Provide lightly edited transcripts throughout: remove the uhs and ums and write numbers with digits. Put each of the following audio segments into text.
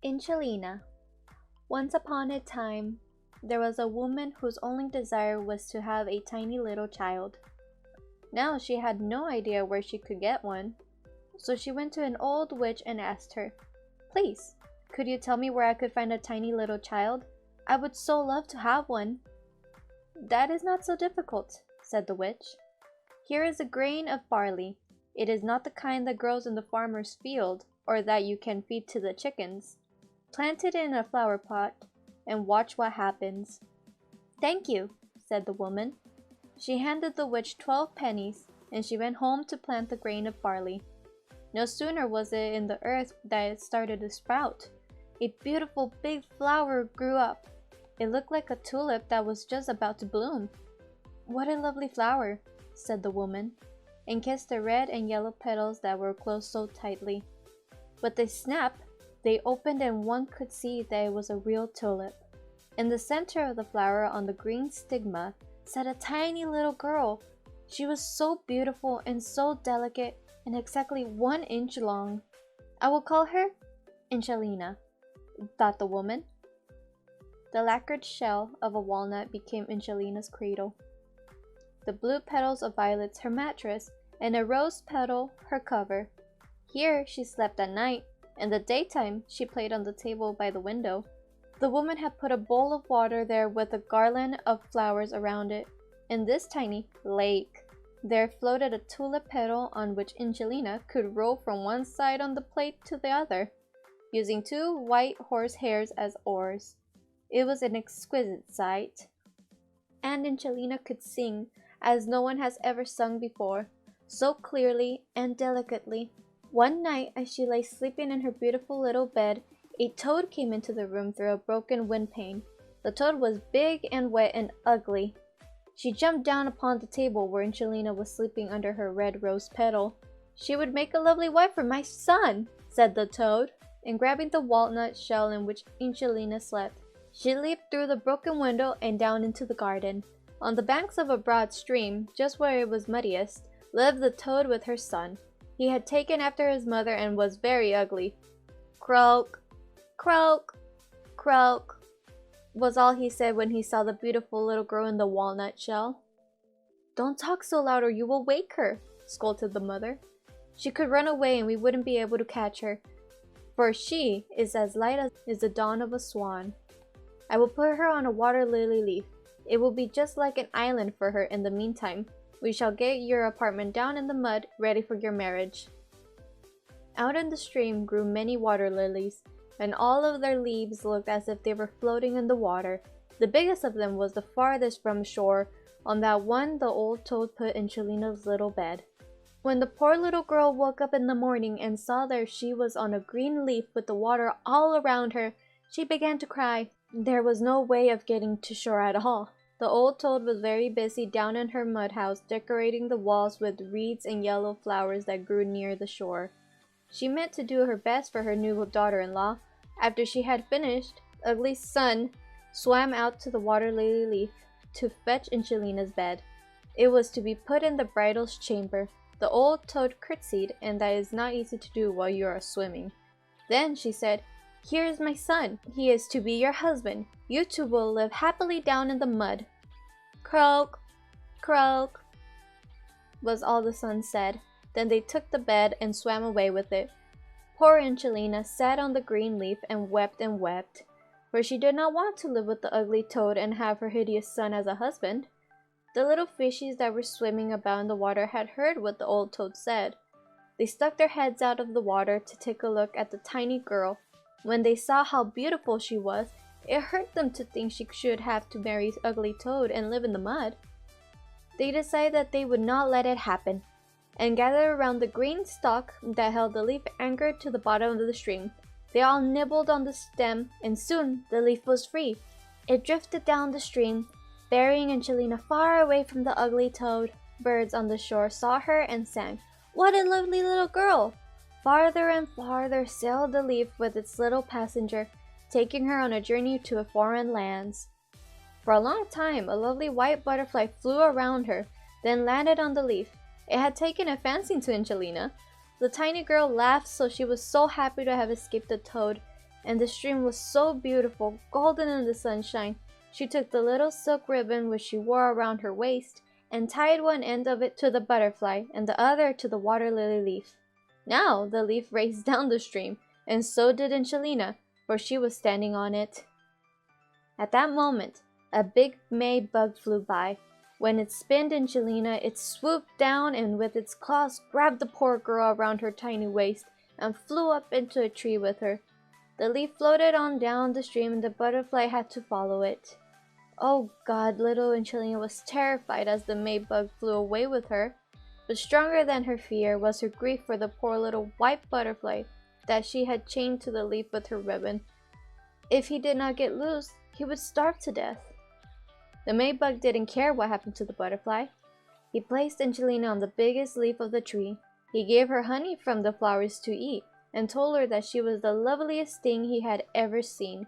Inchelina. Once upon a time, there was a woman whose only desire was to have a tiny little child. Now she had no idea where she could get one, so she went to an old witch and asked her, "Please, could you tell me where I could find a tiny little child? I would so love to have one." "That is not so difficult," said the witch. "Here is a grain of barley. It is not the kind that grows in the farmer's field or that you can feed to the chickens. Plant it in a flower pot and watch what happens." "Thank you," said the woman. She handed the witch 12 pennies and she went home to plant the grain of barley. No sooner was it in the earth than it started to sprout. A beautiful big flower grew up. It looked like a tulip that was just about to bloom. "What a lovely flower," said the woman, and kissed the red and yellow petals that were closed so tightly. With a snap, they opened and one could see that it was a real tulip. In the center of the flower, on the green stigma, sat a tiny little girl. She was so beautiful and so delicate and exactly 1 inch long. "I will call her Inchelina," thought the woman. The lacquered shell of a walnut became Inchelina's cradle, the blue petals of violets her mattress, and a rose petal her cover. Here she slept at night. In the daytime, she played on the table by the window. The woman had put a bowl of water there with a garland of flowers around it. In this tiny lake, there floated a tulip petal on which Inchelina could roll from one side on the plate to the other, using 2 white horse hairs as oars. It was an exquisite sight. And Inchelina could sing as no one has ever sung before, so clearly and delicately. One night, as she lay sleeping in her beautiful little bed, a toad came into the room through a broken windpane. The toad was big and wet and ugly. She jumped down upon the table where Inchelina was sleeping under her red rose petal. "She would make a lovely wife for my son," said the toad, and grabbing the walnut shell in which Inchelina slept, she leaped through the broken window and down into the garden. On the banks of a broad stream, just where it was muddiest, lived the toad with her son. He had taken after his mother and was very ugly. "Croak, croak, croak," was all he said when he saw the beautiful little girl in the walnut shell. "Don't talk so loud or you will wake her," scolded the mother. "She could run away and we wouldn't be able to catch her, for she is as light as is the dawn of a swan. I will put her on a water lily leaf. It will be just like an island for her in the meantime. We shall get your apartment down in the mud, ready for your marriage." Out in the stream grew many water lilies, and all of their leaves looked as if they were floating in the water. The biggest of them was the farthest from shore. On that one the old toad put Inchelina's little bed. When the poor little girl woke up in the morning and saw that she was on a green leaf with the water all around her, she began to cry. There was no way of getting to shore at all. The old toad was very busy down in her mud house, decorating the walls with reeds and yellow flowers that grew near the shore. She meant to do her best for her new daughter-in-law. After she had finished, Ugly's son swam out to the water lily leaf to fetch Inchelina's bed. It was to be put in the bridal's chamber. The old toad curtsied, and that is not easy to do while you are swimming. Then she said, "Here is my son. He is to be your husband. You two will live happily down in the mud." "Croak, croak," was all the son said. Then they took the bed and swam away with it. Poor Inchelina sat on the green leaf and wept, for she did not want to live with the ugly toad and have her hideous son as a husband. The little fishes that were swimming about in the water had heard what the old toad said. They stuck their heads out of the water to take a look at the tiny girl. When they saw how beautiful she was, it hurt them to think she should have to marry ugly toad and live in the mud. They decided that they would not let it happen, and gathered around the green stalk that held the leaf anchored to the bottom of the stream. They all nibbled on the stem, and soon the leaf was free. It drifted down the stream, bearing Inchelina far away from the ugly toad. Birds on the shore saw her and sang, "What a lovely little girl!" Farther and farther sailed the leaf with its little passenger, taking her on a journey to foreign lands. For a long time, a lovely white butterfly flew around her, then landed on the leaf. It had taken a fancy to Inchelina. The tiny girl laughed, so she was so happy to have escaped the toad. and the stream was so beautiful, golden in the sunshine. She took the little silk ribbon which she wore around her waist and tied one end of it to the butterfly and the other to the water lily leaf. Now the leaf raced down the stream, and so did Inchelina, for she was standing on it. At that moment, a big May bug flew by. When it spinned Inchelina, it swooped down and with its claws grabbed the poor girl around her tiny waist and flew up into a tree with her. The leaf floated on down the stream and the butterfly had to follow it. Oh God, little Inchelina was terrified as the May bug flew away with her. But stronger than her fear was her grief for the poor little white butterfly that she had chained to the leaf with her ribbon. If he did not get loose, he would starve to death. The May bug didn't care what happened to the butterfly. He placed Inchelina on the biggest leaf of the tree. He gave her honey from the flowers to eat and told her that she was the loveliest thing he had ever seen.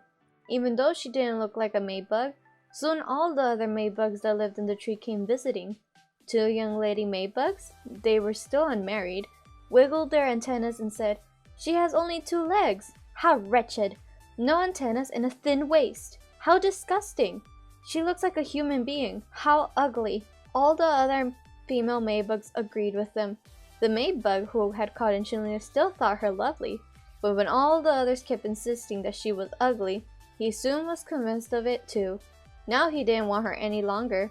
Even though she didn't look like a May bug, soon all the other May bugs that lived in the tree came visiting. Two young lady May bugs, they were still unmarried, wiggled their antennas and said, "She has only 2 legs. How wretched! No antennas and a thin waist. How disgusting! She looks like a human being. How ugly!" All the other female May bugs agreed with them. The May bug who had caught Inchelina still thought her lovely, but when all the others kept insisting that she was ugly, he soon was convinced of it too. Now he didn't want her any longer,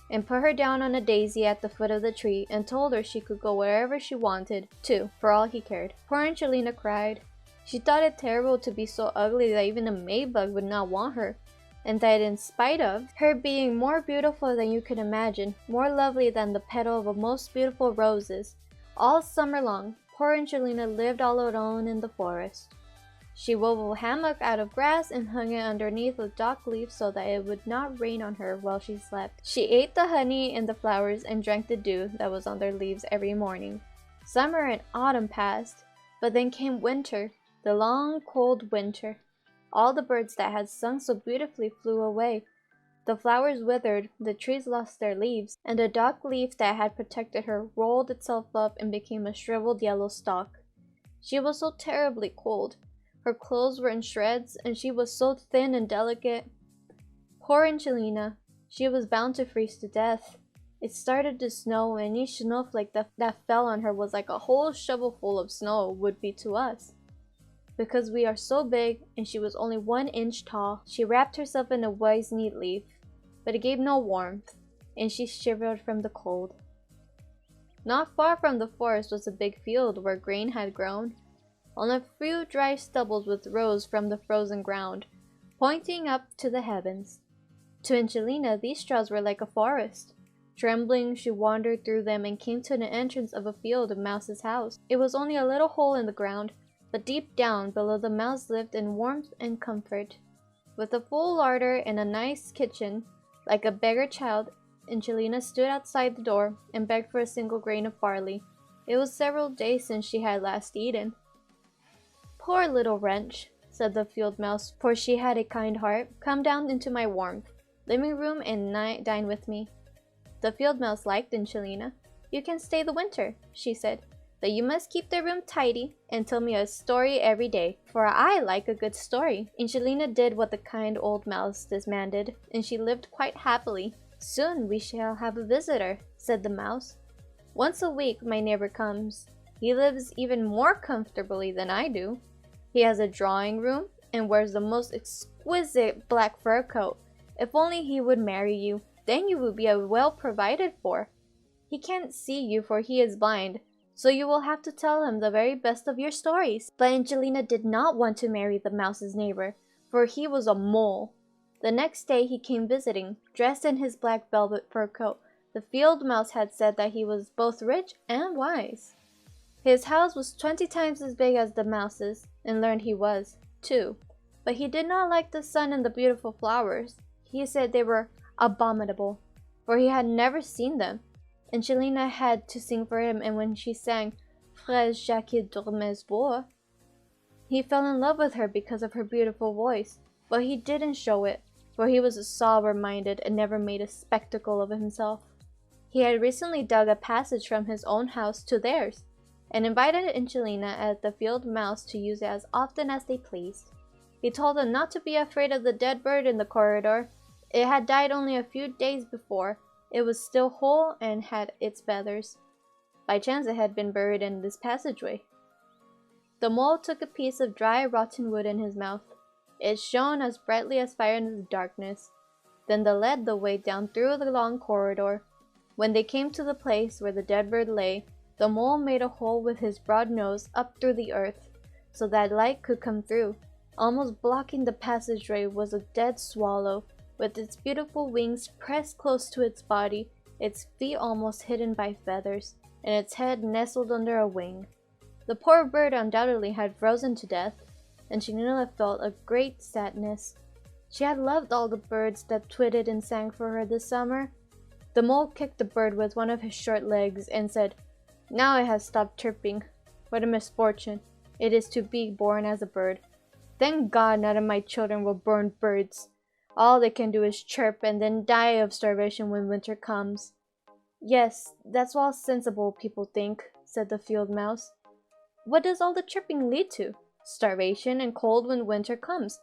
and put her down on a daisy at the foot of the tree and told her she could go wherever she wanted to, for all he cared. Poor Inchelina cried. She thought it terrible to be so ugly that even a May bug would not want her, and that in spite of her being more beautiful than you could imagine, more lovely than the petal of the most beautiful roses, all summer long, poor Inchelina lived all alone in the forest. She wove a hammock out of grass and hung it underneath a dock leaf so that it would not rain on her while she slept. She ate the honey in the flowers and drank the dew that was on their leaves every morning. Summer and autumn passed, but then came winter, the long cold winter. All the birds that had sung so beautifully flew away. The flowers withered, the trees lost their leaves, and the dock leaf that had protected her rolled itself up and became a shriveled yellow stalk. She was so terribly cold. Her clothes were in shreds, and she was so thin and delicate. Poor Inchelina, she was bound to freeze to death. It started to snow, and each snowflake that fell on her was like a whole shovelful of snow would be to us. Because we are so big, and she was only 1 inch tall, she wrapped herself in a wise neat leaf, but it gave no warmth, and she shivered from the cold. Not far from the forest was a big field where grain had grown. Only a few dry stubbles rose from the frozen ground, pointing up to the heavens. To Inchelina, these straws were like a forest. Trembling, she wandered through them and came to the entrance of a field of Mouse's house. It was only a little hole in the ground, but deep down below the mouse lived in warmth and comfort. With a full larder and a nice kitchen, like a beggar child, Inchelina stood outside the door and begged for a single grain of barley. It was several days since she had last eaten. "Poor little wretch," said the field mouse, for she had a kind heart. "Come down into my warm living room and dine with me." The field mouse liked Inchelina. "You can stay the winter," she said, "but you must keep the room tidy and tell me a story every day, for I like a good story." Inchelina did what the kind old mouse demanded, and she lived quite happily. "Soon we shall have a visitor," said the mouse. "Once a week my neighbor comes. He lives even more comfortably than I do. He has a drawing room and wears the most exquisite black fur coat. If only he would marry you, then you would be well provided for. He can't see you for he is blind, so you will have to tell him the very best of your stories." But Inchelina did not want to marry the mouse's neighbor, for he was a mole. The next day he came visiting, dressed in his black velvet fur coat. The field mouse had said that he was both rich and wise. His house was 20 times as big as the mouse's, and learned he was, too. But he did not like the sun and the beautiful flowers. He said they were abominable, for he had never seen them. Inchelina had to sing for him, and when she sang "Frère Jacques dormait beau," he fell in love with her because of her beautiful voice. But he didn't show it, for he was sober-minded and never made a spectacle of himself. He had recently dug a passage from his own house to theirs, and invited Inchelina and the field mouse to use it as often as they pleased. He told them not to be afraid of the dead bird in the corridor. It had died only a few days before. It was still whole and had its feathers. By chance it had been buried in this passageway. The mole took a piece of dry, rotten wood in his mouth. It shone as brightly as fire in the darkness. Then they led the way down through the long corridor. When they came to the place where the dead bird lay, the mole made a hole with his broad nose up through the earth, so that light could come through. Almost blocking the passageway was a dead swallow, with its beautiful wings pressed close to its body, its feet almost hidden by feathers, and its head nestled under a wing. The poor bird undoubtedly had frozen to death, and Inchelina felt a great sadness. She had loved all the birds that twittered and sang for her this summer. The mole kicked the bird with one of his short legs and said, "Now it has stopped chirping. What a misfortune it is to be born as a bird. Thank God none of my children were born birds. All they can do is chirp and then die of starvation when winter comes." "Yes, that's what sensible people think," said the field mouse. "What does all the chirping lead to? Starvation and cold when winter comes.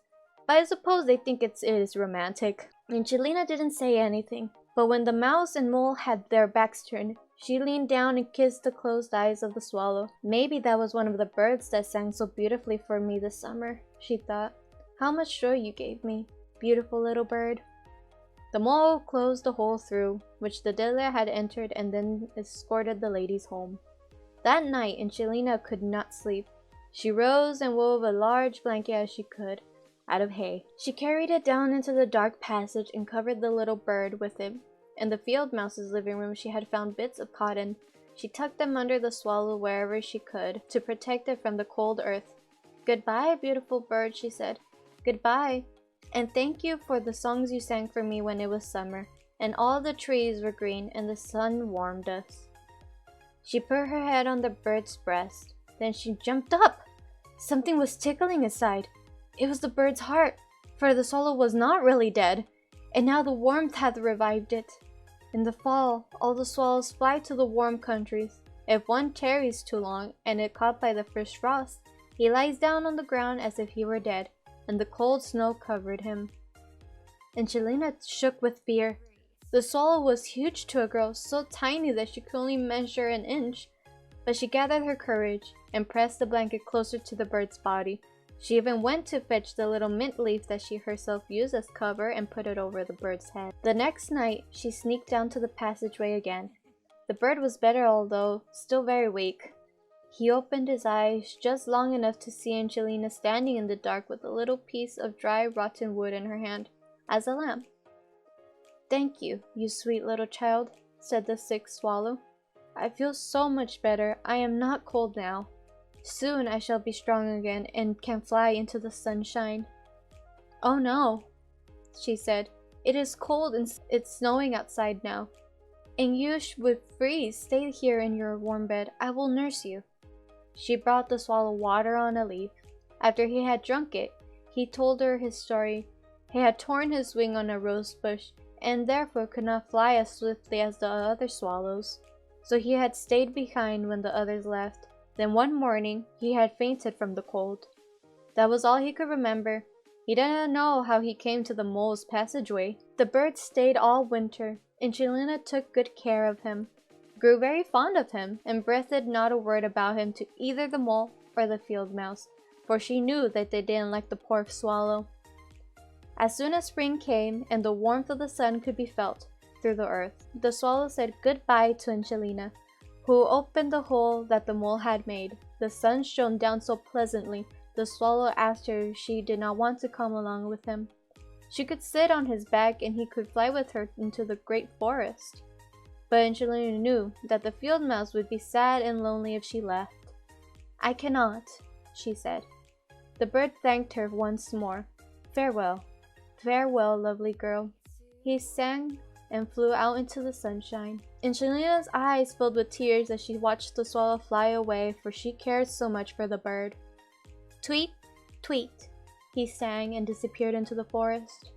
But I suppose they think it is romantic." Inchelina didn't say anything, but when the mouse and mole had their backs turned, she leaned down and kissed the closed eyes of the swallow. "Maybe that was one of the birds that sang so beautifully for me this summer," she thought. "How much joy you gave me, beautiful little bird." The mole closed the hole through which the diddler had entered and then escorted the ladies home. That night Inchelina could not sleep. She rose and wove a large blanket as she could, out of hay. She carried it down into the dark passage and covered the little bird with it. In the field mouse's living room she had found bits of cotton. She tucked them under the swallow wherever she could, to protect it from the cold earth. "Goodbye, beautiful bird," she said. "Goodbye, and thank you for the songs you sang for me when it was summer, and all the trees were green and the sun warmed us." She put her head on the bird's breast. Then she jumped up. Something was tickling his side. It was the bird's heart, for the swallow was not really dead, and now the warmth had revived it. In the fall, all the swallows fly to the warm countries. If one tarries too long, and is caught by the first frost, he lies down on the ground as if he were dead, and the cold snow covered him. Inchelina shook with fear. The swallow was huge to a girl, so tiny that she could only measure an inch. But she gathered her courage and pressed the blanket closer to the bird's body. She even went to fetch the little mint leaf that she herself used as cover and put it over the bird's head. The next night, she sneaked down to the passageway again. The bird was better, although still very weak. He opened his eyes just long enough to see Inchelina standing in the dark with a little piece of dry, rotten wood in her hand, as a lamp. "Thank you, you sweet little child," said the sick swallow. "I feel so much better. I am not cold now. Soon I shall be strong again and can fly into the sunshine." "Oh no," she said. "It is cold and it's snowing outside now, and you would freeze. Stay here in your warm bed. I will nurse you." She brought the swallow water on a leaf. After he had drunk it, he told her his story. He had torn his wing on a rose bush and therefore could not fly as swiftly as the other swallows. So he had stayed behind when the others left. Then one morning, he had fainted from the cold. That was all he could remember. He didn't know how he came to the mole's passageway. The bird stayed all winter, and Inchelina took good care of him, grew very fond of him, and breathed not a word about him to either the mole or the field mouse, for she knew that they didn't like the poor swallow. As soon as spring came and the warmth of the sun could be felt through the earth, the swallow said goodbye to Inchelina, who opened the hole that the mole had made. The sun shone down so pleasantly, the swallow asked her if she did not want to come along with him. She could sit on his back and he could fly with her into the great forest. But Inchelina knew that the field mouse would be sad and lonely if she left. "I cannot," she said. The bird thanked her once more. "Farewell, farewell, lovely girl." He sang and flew out into the sunshine. Inchelina's eyes filled with tears as she watched the swallow fly away, for she cared so much for the bird. "Tweet, tweet," he sang and disappeared into the forest.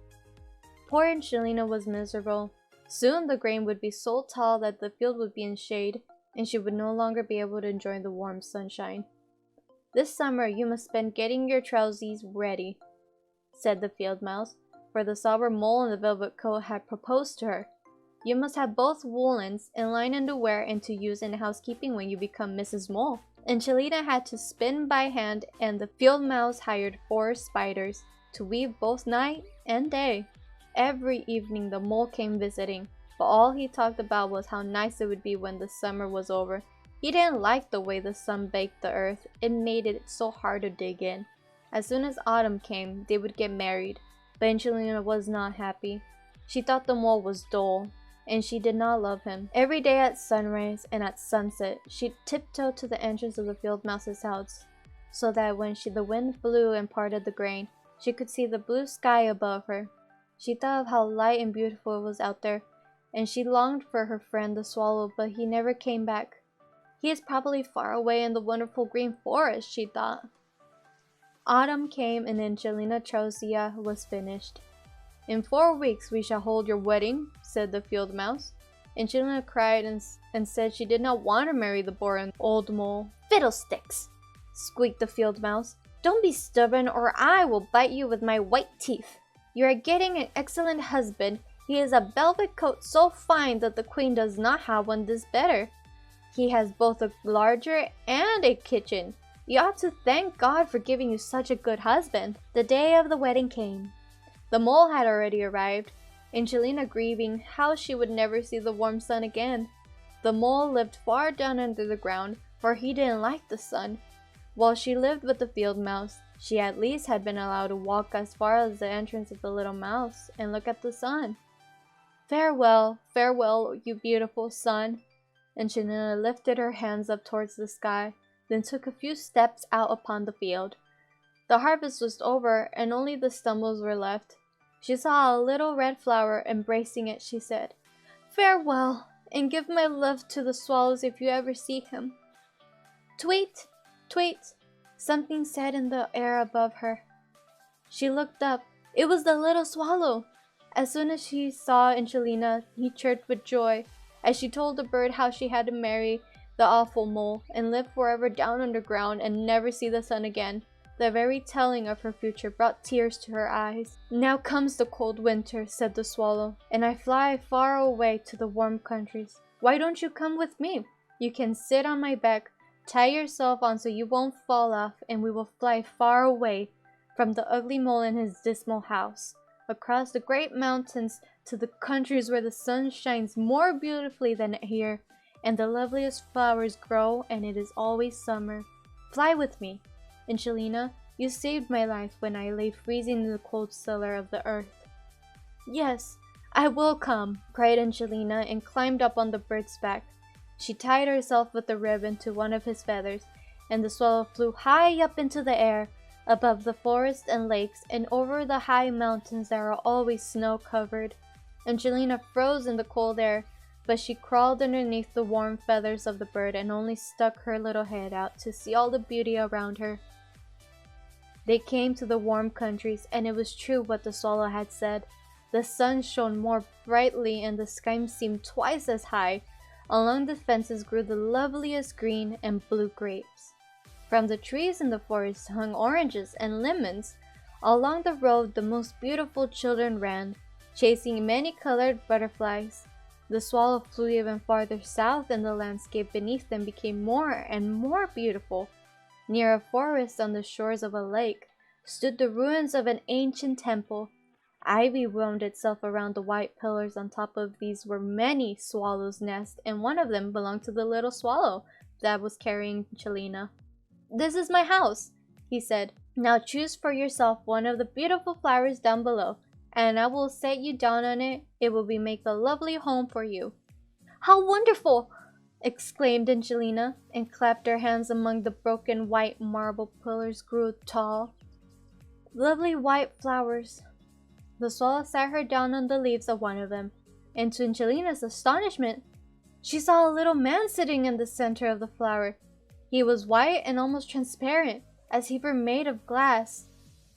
Poor Inchelina was miserable. Soon the grain would be so tall that the field would be in shade, and she would no longer be able to enjoy the warm sunshine. "This summer you must spend getting your trousies ready," said the field mouse, for the sober mole in the velvet coat had proposed to her. "You must have both woolens and lined underwear and to use in housekeeping when you become Mrs. Mole." Inchelina had to spin by hand, and the field mouse hired 4 spiders to weave both night and day. Every evening the mole came visiting, but all he talked about was how nice it would be when the summer was over. He didn't like the way the sun baked the earth. It made it so hard to dig in. As soon as autumn came, they would get married, but Inchelina was not happy. She thought the mole was dull, and she did not love him. Every day at sunrise and at sunset, she tiptoed to the entrance of the field mouse's house, so that when the wind blew and parted the grain, she could see the blue sky above her. She thought of how light and beautiful it was out there, and she longed for her friend the swallow, but he never came back. "He is probably far away in the wonderful green forest," she thought. Autumn came and Inchelina Trosia was finished. "In 4 weeks we shall hold your wedding," said the field mouse. Inchelina cried and said she did not want to marry the boring old mole. "Fiddlesticks!" squeaked the field mouse. "Don't be stubborn or I will bite you with my white teeth. You are getting an excellent husband. He has a velvet coat so fine that the queen does not have one this better. He has both a larger and a kitchen. You ought to thank God for giving you such a good husband." The day of the wedding came. The mole had already arrived, Inchelina grieving how she would never see the warm sun again. The mole lived far down under the ground, for he didn't like the sun. While she lived with the field mouse, she at least had been allowed to walk as far as the entrance of the little mouse and look at the sun. "Farewell, farewell, you beautiful sun." Inchelina lifted her hands up towards the sky, then took a few steps out upon the field. The harvest was over, and only the stumbles were left. She saw a little red flower. Embracing it, she said, "Farewell, and give my love to the swallows if you ever see him." Tweet! Tweet! Something said in the air above her. She looked up. It was the little swallow. As soon as she saw Inchelina, he chirped with joy, as she told the bird how she had to marry the awful mole and live forever down underground and never see the sun again. The very telling of her future brought tears to her eyes. "Now comes the cold winter," said the swallow, "and I fly far away to the warm countries. Why don't you come with me? You can sit on my back, tie yourself on so you won't fall off, and we will fly far away from the ugly mole in his dismal house, across the great mountains to the countries where the sun shines more beautifully than here, and the loveliest flowers grow, and it is always summer. Fly with me. Inchelina, you saved my life when I lay freezing in the cold cellar of the earth." "Yes, I will come," cried Inchelina, and climbed up on the bird's back. She tied herself with a ribbon to one of his feathers, and the swallow flew high up into the air, above the forests and lakes, and over the high mountains that are always snow-covered. Inchelina froze in the cold air, but she crawled underneath the warm feathers of the bird and only stuck her little head out to see all the beauty around her. They came to the warm countries, and it was true what the swallow had said. The sun shone more brightly and the sky seemed twice as high. Along the fences grew the loveliest green and blue grapes. From the trees in the forest hung oranges and lemons. Along the road the most beautiful children ran, chasing many-colored butterflies. The swallow flew even farther south, and the landscape beneath them became more and more beautiful. Near a forest on the shores of a lake stood the ruins of an ancient temple. Ivy wound itself around the white pillars. On top of these were many swallows' nests, and one of them belonged to the little swallow that was carrying Inchelina. "This is my house," he said. "Now choose for yourself one of the beautiful flowers down below, and I will set you down on it. It will make a lovely home for you." "How wonderful!" exclaimed Inchelina, and clapped her hands among the broken white marble pillars grew tall. Lovely white flowers. The swallow sat her down on the leaves of one of them, and to Inchelina's astonishment, she saw a little man sitting in the center of the flower. He was white and almost transparent, as if he were made of glass.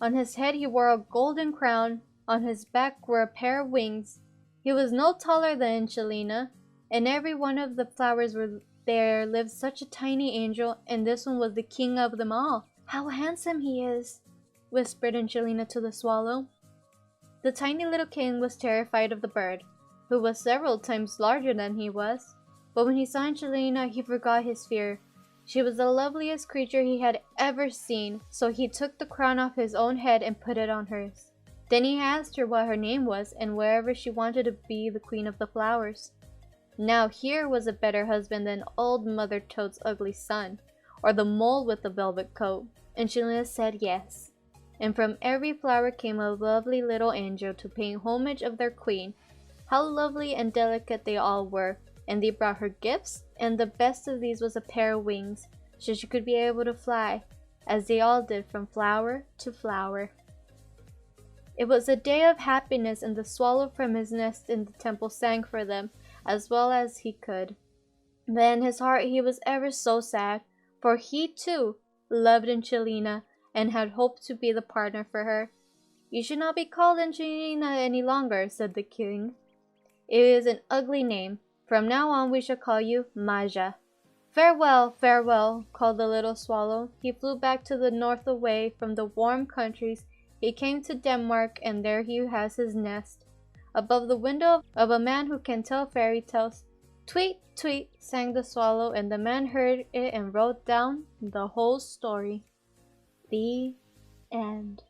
On his head he wore a golden crown. On his back were a pair of wings. He was no taller than Inchelina. In every one of the flowers there lived such a tiny angel, and this one was the king of them all. "How handsome he is!" whispered Inchelina to the swallow. The tiny little king was terrified of the bird, who was several times larger than he was. But when he saw Inchelina, he forgot his fear. She was the loveliest creature he had ever seen, so he took the crown off his own head and put it on hers. Then he asked her what her name was and wherever she wanted to be the queen of the flowers. Now here was a better husband than old Mother Toad's ugly son, or the mole with the velvet coat. Inchelina said yes. And from every flower came a lovely little angel to pay homage of their queen. How lovely and delicate they all were, and they brought her gifts, and the best of these was a pair of wings, so she could be able to fly, as they all did from flower to flower. It was a day of happiness, and the swallow from his nest in the temple sang for them as well as he could. But in his heart he was ever so sad, for he too loved Inchelina and had hoped to be the partner for her. "You should not be called Inchelina any longer," said the king. "It is an ugly name. From now on we shall call you Maja." "Farewell, farewell," called the little swallow. He flew back to the north away from the warm countries. He came to Denmark, and there he has his nest, above the window of a man who can tell fairy tales. "Tweet, tweet," sang the swallow, and the man heard it and wrote down the whole story. The end.